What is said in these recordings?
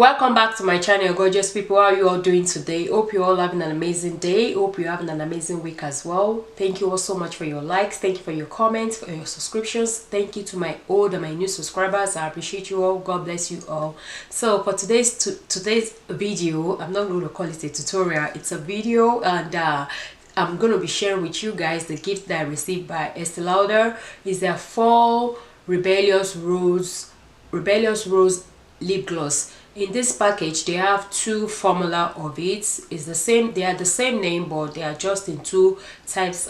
Welcome back to my channel, gorgeous people. How are you all doing today? Hope you're all having an amazing day. Hope you're having an amazing week as well. Thank you all so much for your likes. Thank you for your comments, for your subscriptions. Thank you to my old and my new subscribers. I appreciate you all. God bless you all. So for today's video, I'm not going to call it a tutorial. It's a video, and I'm going to be sharing with you guys the gift that I received by Estee Lauder. It's their fall rebellious rose lip gloss. In this package they have two formula of it. It's the same, they are the same name, but they are just in two types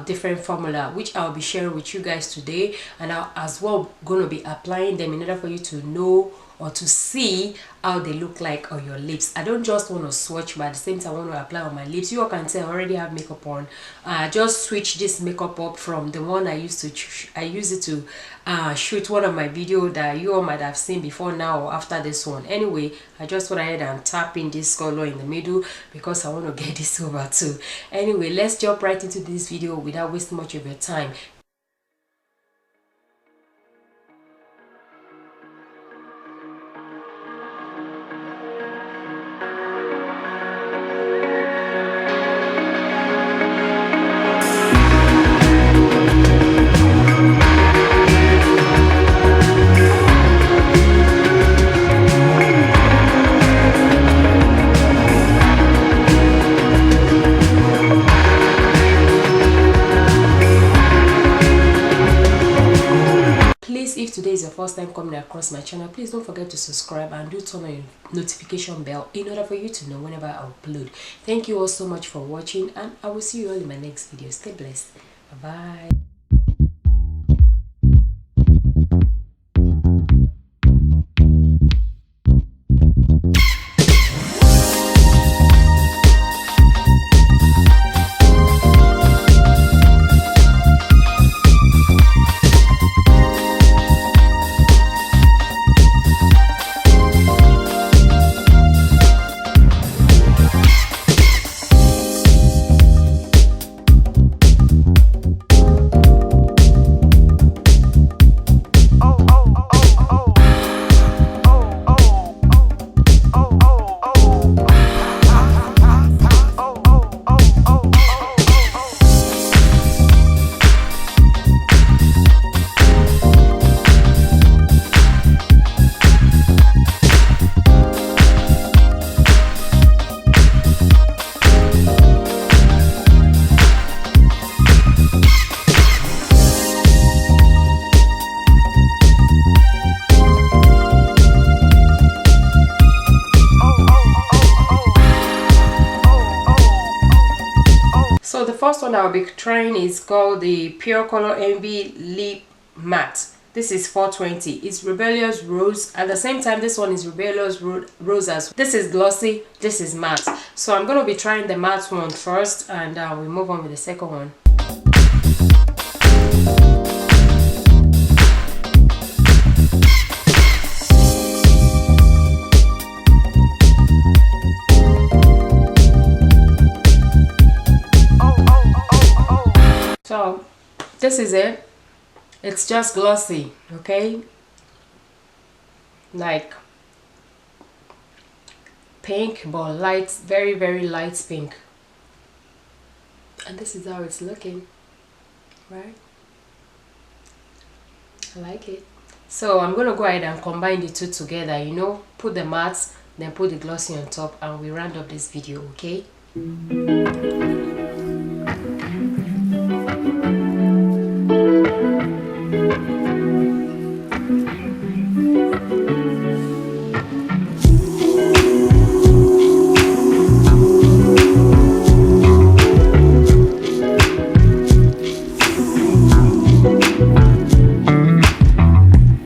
different formula, which I'll be sharing with you guys today, and I'll as well going to be applying them in order for you to know or to see how they look like on your lips. I don't just want to swatch, but at the same time I want to apply on my lips. You all can tell I already have makeup on. I just switch this makeup up from the one I use it to shoot one of my video that you all might have seen before now or after this one. Anyway, I just went ahead and tap in this color in the middle because I want to get this over too. Anyway, let's jump right into this video without wasting much of your time. If today is your first time coming across my channel, please don't forget to subscribe and do turn on your notification bell in order for you to know whenever I upload. Thank you all so much for watching, and I will see you all in my next video. Stay blessed. Bye bye. So the first one I'll be trying is called the Pure Color Envy Lip Matte. This is 420. It's Rebellious Rose. At the same time, this one is Rebellious Rose as well. This is glossy, this is matte. So I'm going to be trying the matte one first, and we'll move on with the second one. So this is it. It's just glossy, okay, like pink, but light, very light pink, and this is how it's looking, right? I like it. So I'm gonna go ahead and combine the two together, you know, put the matte, then put the glossy on top, and we round up this video, okay?